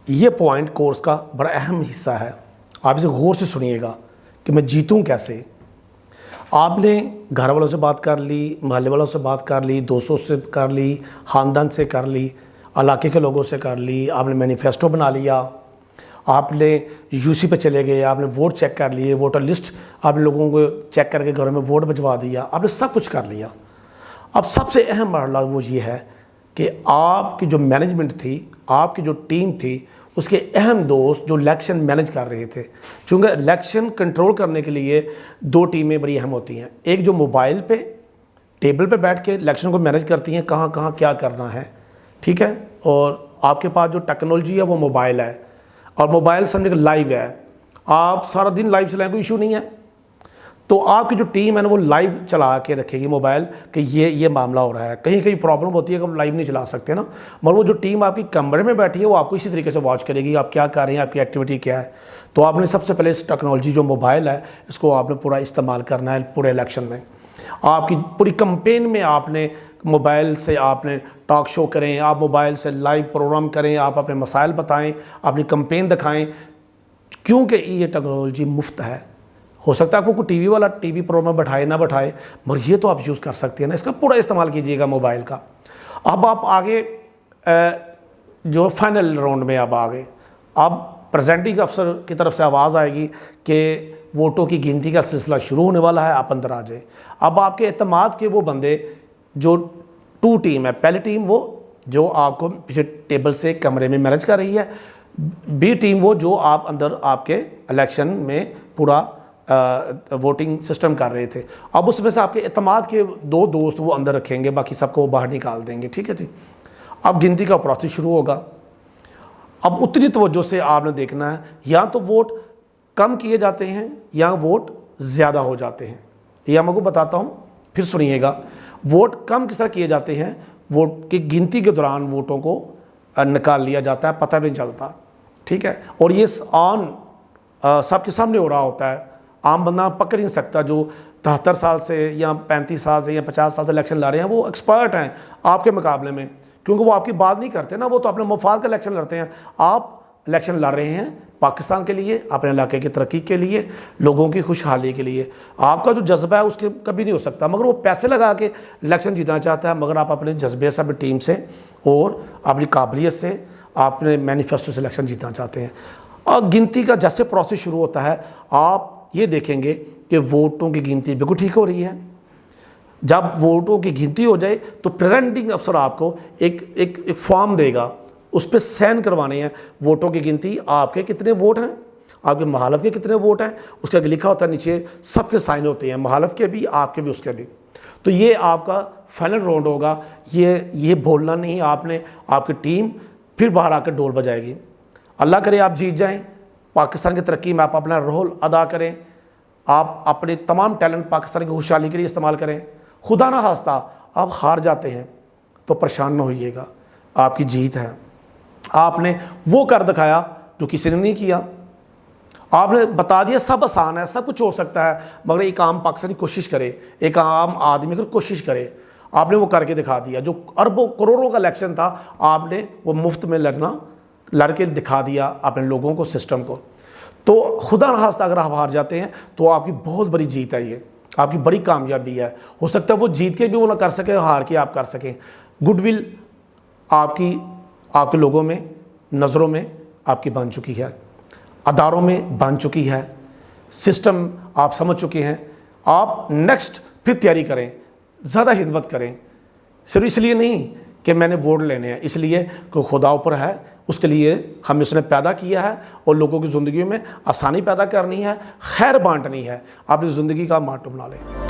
ये point course का बड़ा अहम हिस्सा है। आप इसे गौर से सुनिएगा कि मैं जीतूं कैसे। आपने घर वालों से बात कर ली, मोहल्ले वालों से बात कर ली, दोस्तों से कर ली, ख़ानदान से कर ली, इलाके के लोगों से कर ली, आपने मैनिफेस्टो बना लिया, आपने यूसी पे चले गए, आपने वोट चेक कर लिए, वोटर लिस्ट आपने लोगों को चेक करके घरों में वोट भिजवा दिया, आपने सब कुछ कर लिया। अब सबसे अहम मरहला वो ये है कि आपकी जो मैनेजमेंट थी, आपकी जो टीम थी, उसके अहम दोस्त जो इलेक्शन मैनेज कर रहे थे, चूँकि इलेक्शन कंट्रोल करने के लिए दो टीमें बड़ी अहम होती हैं। एक जो मोबाइल पे टेबल पे बैठ के इलेक्शन को मैनेज करती हैं, कहाँ कहाँ क्या करना है, ठीक है, और आपके पास जो टेक्नोलॉजी है वो मोबाइल है, और मोबाइल समझे लाइव है, आप सारा दिन लाइव चलाएं, कोई इशू नहीं है। तो आपकी जो टीम है ना वो लाइव चला के रखेगी मोबाइल कि ये मामला हो रहा है। कहीं कहीं प्रॉब्लम होती है कि हम लाइव नहीं चला सकते ना, मगर वो जो टीम आपकी कमरे में बैठी है वो आपको इसी तरीके से वॉच करेगी आप क्या कर रहे हैं, आपकी एक्टिविटी क्या है। तो आपने सबसे पहले इस टेक्नोलॉजी जो मोबाइल है इसको आपने पूरा इस्तेमाल करना है पूरे इलेक्शन में। आपकी पूरी कंपेन में आपने मोबाइल से आपने टॉक शो करें, आप मोबाइल से लाइव प्रोग्राम करें, आप अपने मसाइल बताएं, अपनी कंपेन दिखाएं, क्योंकि ये टेक्नोलॉजी मुफ्त है। हो सकता है आपको कोई टीवी वाला टीवी प्रोग्राम बैठाए ना बैठाए, मगर ये तो आप यूज़ कर सकते हैं ना, इसका पूरा इस्तेमाल कीजिएगा मोबाइल का। अब आप आगे जो फाइनल राउंड में अब आ गए, अब प्रेजेंटिंग अफसर की तरफ से आवाज़ आएगी कि वोटों की गिनती का सिलसिला शुरू होने वाला है, आप अंदर आ जाए। अब आपके एतमाद के वो बंदे जो टू टीम है, पहली टीम वो जो आपको पीछे टेबल से कमरे में मैनेज कर रही है, बी टीम वो जो आप अंदर आपके इलेक्शन में पूरा वोटिंग सिस्टम कर रहे थे। अब उसमें से आपके एतमाद के दो दोस्त वो अंदर रखेंगे, बाकी सबको बाहर निकाल देंगे, ठीक है जी। अब गिनती का प्रोसेस शुरू होगा। अब उतनी तवज्जो से आपने देखना है, या तो वोट कम किए जाते हैं या वोट ज़्यादा हो जाते हैं। यह मैं आपको बताता हूँ, फिर सुनिएगा। वोट कम किस तरह किए जाते हैं, वोट की गिनती के दौरान वोटों को निकाल लिया जाता है, पता भी नहीं चलता, ठीक है। और ये ऑन सबके सामने हो रहा होता है, आम बंदा पकड़ नहीं सकता। जो 73 साल से या 35 साल से या 50 साल से इलेक्शन लड़ रहे हैं वो एक्सपर्ट हैं आपके मुकाबले में, क्योंकि वो आपकी बात नहीं करते ना, वो तो अपने मफाद का इलेक्शन लड़ते हैं। आप इलेक्शन लड़ रहे हैं पाकिस्तान के लिए, अपने इलाके की तरक्की के लिए, लोगों की खुशहाली के लिए। आपका जो जज्बा है उसके कभी नहीं हो सकता, मगर वो पैसे लगा के इलेक्शन जीतना चाहता है। मगर आप अपने जज्बे से, अपनी टीम से और अपनी काबिलियत से, आपने मैनिफेस्टो से इलेक्शन जीतना चाहते हैं। और गिनती का जैसे प्रोसेस शुरू होता है, आप ये देखेंगे कि वोटों की गिनती बिल्कुल ठीक हो रही है। जब वोटों की गिनती हो जाए तो प्रेजेंटिंग अफसर आपको एक फॉर्म देगा, उस पर साइन करवाने हैं। वोटों की गिनती, आपके कितने वोट हैं, आपके महालफ के कितने वोट हैं, उसके आगे लिखा होता है, नीचे सबके साइन होते हैं, महालफ के भी, आपके भी, उसके भी। तो ये आपका फाइनल राउंड होगा। ये बोलना नहीं आपने, आपकी टीम फिर बाहर आकर ढोल बजाएगी। अल्लाह करे आप जीत जाएं, पाकिस्तान की तरक्की में आप अपना रोल अदा करें, आप अपने तमाम टैलेंट पाकिस्तान की खुशहाली के लिए इस्तेमाल करें। खुदा ना खास्ता आप हार जाते हैं तो परेशान ना होइएगा, आपकी जीत है। आपने वो कर दिखाया जो किसी ने नहीं किया। आपने बता दिया सब आसान है, सब कुछ हो सकता है, मगर एक आम पाकिस्तानी कोशिश करे, एक आम आदमी अगर कोशिश करे, आपने वो करके दिखा दिया। जो अरबों करोड़ों का इलेक्शन था, आपने वो मुफ्त में लड़ के दिखा दिया अपने लोगों को, सिस्टम को। तो खुदा न खास्ता अगर आप हार जाते हैं तो आपकी बहुत बड़ी जीत है, ये आपकी बड़ी कामयाबी है। हो सकता है वो जीत के भी वो ना कर सके, हार के आप कर सकें। गुडविल आपके लोगों में, नज़रों में आपकी बन चुकी है, अदारों में बन चुकी है, सिस्टम आप समझ चुके हैं। आप नेक्स्ट फिर तैयारी करें, ज़्यादा हिम्मत करें, सिर्फ इसलिए नहीं कि मैंने वोट लेने हैं, इसलिए कि खुदा ऊपर है, उसके लिए हमें उसने पैदा किया है और लोगों की ज़िंदगी में आसानी पैदा करनी है, खैर बांटनी है। आप इस ज़िंदगी का माटो बना लें।